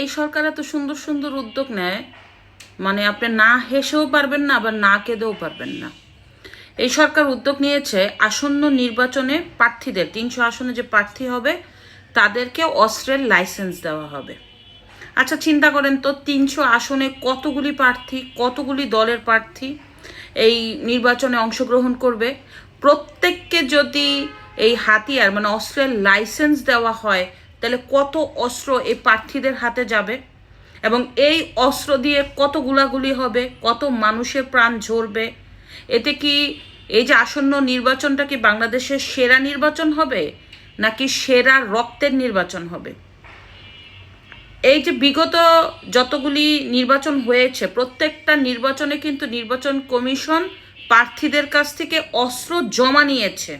এই সরকার এত সুন্দর সুন্দর উদ্যোগ নেয়, মানে আপনি না হেসেও পারবেন না, আবার না কেঁদেও পারবেন না। এই সরকার উদ্যোগ নিয়েছে আসন্ন নির্বাচনে প্রার্থীদের 300 আসনে যে প্রার্থী হবে তাদেরকে অস্ত্রের লাইসেন্স দেওয়া হবে। আচ্ছা চিন্তা করেন তো, 300 আসনে কতগুলি প্রার্থী, কতগুলি দলের প্রার্থী এই নির্বাচনে অংশগ্রহণ করবে। প্রত্যেককে যদি এই হাতিয়ার মানে অস্ত্রের লাইসেন্স দেওয়া হয়, তাহলে কত অস্ত্র এই প্রার্থীদের হাতে যাবে এবং এই অস্ত্র দিয়ে কত গুলাগুলি হবে, কত মানুষের প্রাণ ঝরবে। এতে কি এই যে আসন্ন নির্বাচনটা কি বাংলাদেশের সেরা নির্বাচন হবে নাকি সেরা রক্তের নির্বাচন হবে? এই যে বিগত যতগুলি নির্বাচন হয়েছে, প্রত্যেকটা নির্বাচনে কিন্তু নির্বাচন কমিশন প্রার্থীদের কাছ থেকে অস্ত্র জমা নিয়েছে।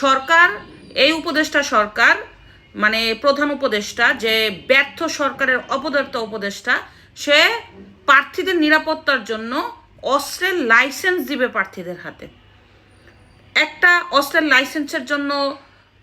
সরকার, এই উপদেষ্টা সরকার মানে প্রধান উপদেষ্টা, যে ব্যর্থ সরকারের অপদার্থ উপদেষ্টা, সে প্রার্থীদের নিরাপত্তার জন্য অস্ত্রের লাইসেন্স দিবে প্রার্থীদের হাতে। একটা অস্ত্রের লাইসেন্সের জন্য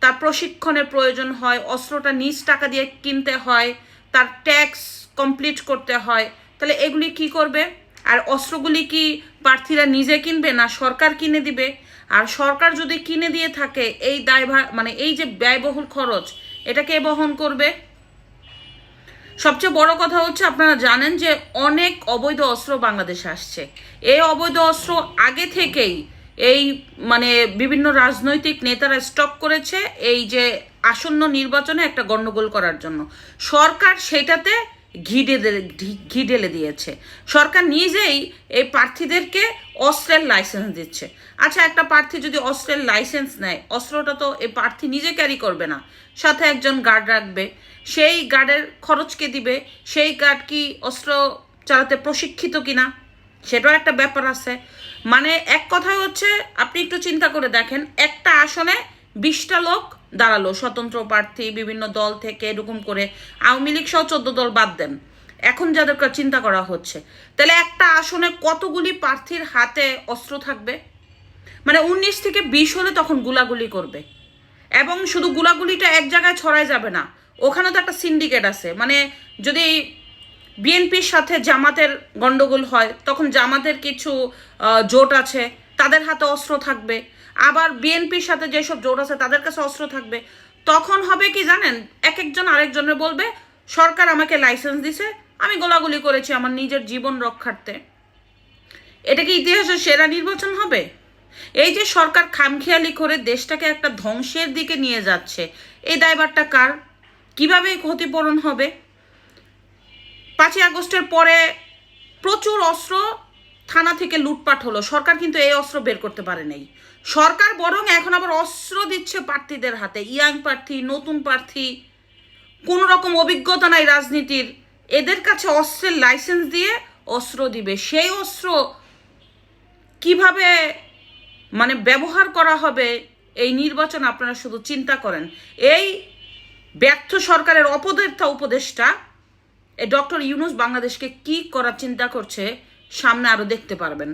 তার প্রশিক্ষণের প্রয়োজন হয়, অস্ত্রটা নিজ টাকা দিয়ে কিনতে হয়, তার ট্যাক্স কমপ্লিট করতে হয়। তাহলে এগুলি কি করবে? আর অস্ত্রগুলি কি প্রার্থীরা নিজে কিনবে না সরকার কিনে দিবে? আর সরকার যদি কিনে দিয়ে থাকে, এই দায়ভার মানে এই যে ব্যয়বহুল খরচ, এটা কে বহন করবে? সবচেয়ে বড় কথা হচ্ছে, আপনারা জানেন যে অনেক অবৈধ অস্ত্র বাংলাদেশে আসছে। এই অবৈধ অস্ত্র আগে থেকেই এই মানে বিভিন্ন রাজনৈতিক নেতারা স্টক করেছে এই যে আসন্ন নির্বাচনে একটা গন্ডগোল করার জন্য। সরকার সেটাতে ঘি ঢেলে দিয়েছে। সরকার নিজেই এই প্রার্থীদেরকে অস্ত্রের লাইসেন্স দিচ্ছে। আচ্ছা, একটা প্রার্থী যদি অস্ত্রের লাইসেন্স নেয়, অস্ত্রটা তো এই প্রার্থী নিজে ক্যারি করবে না, সাথে একজন গার্ড রাখবে। সেই গার্ডের খরচ কে দিবে? সেই গার্ড কি অস্ত্র চালাতে প্রশিক্ষিত কিনা, সেটাও একটা ব্যাপার আছে। মানে এক কথায় হচ্ছে, আপনি একটু চিন্তা করে দেখেন, একটা আসনে 20টা লোক দাঁড়ালো, স্বতন্ত্র প্রার্থী বিভিন্ন দল থেকে, এরকম করে আওয়ামী লীগ সহ 14 দল বাদ দেন, এখন যাদের চিন্তা করা হচ্ছে, তাহলে একটা আসনে কতগুলি প্রার্থীর হাতে অস্ত্র থাকবে? মানে 19 থেকে 20 হলে তখন গুলাগুলি করবে, এবং শুধু গুলাগুলিটা এক জায়গায় ছড়ায় যাবে না, ওখানে তো একটা সিন্ডিকেট আছে। মানে যদি বিএনপির সাথে জামাতের গন্ডগোল হয়, তখন জামাতের কিছু জোট আছে, তাদের হাতে অস্ত্র থাকবে। আবার বিএনপির সাথে যেসব জোট আছে তাদের কাছে অস্ত্র থাকবে। তখন হবে কি জানেন, এক একজন আরেকজনের বলবে সরকার আমাকে লাইসেন্স দিছে, আমি গোলাগুলি করেছি আমার নিজের জীবন রক্ষার্থে। এটা কি ইতিহাসের সেরা নির্বাচন হবে? এই যে সরকার খামখেয়ালি করে দেশটাকে একটা ধ্বংসের দিকে নিয়ে যাচ্ছে, এই দায়ভারটা কার? কিভাবে ক্ষতিপূরণ হবে? 5ই আগস্টের পরে প্রচুর অস্ত্র থানা থেকে লুটপাট হলো, সরকার কিন্তু এই অস্ত্র বের করতে পারে নাই। সরকার বরং এখন আবার অস্ত্র দিচ্ছে প্রার্থীদের হাতে, ইয়াং প্রার্থী, নতুন প্রার্থী, কোনো রকম অভিজ্ঞতা নাই রাজনীতির, এদের কাছে অস্ত্রের লাইসেন্স দিয়ে অস্ত্র দিবে। সেই অস্ত্র কিভাবে মানে ব্যবহার করা হবে এই নির্বাচন, আপনারা শুধু চিন্তা করেন। এই ব্যর্থ সরকারের অপদার্থ উপদেষ্টা ডক্টর ইউনূস বাংলাদেশকে কি করার চিন্তা করছে, সামনে আরো দেখতে পারবেন।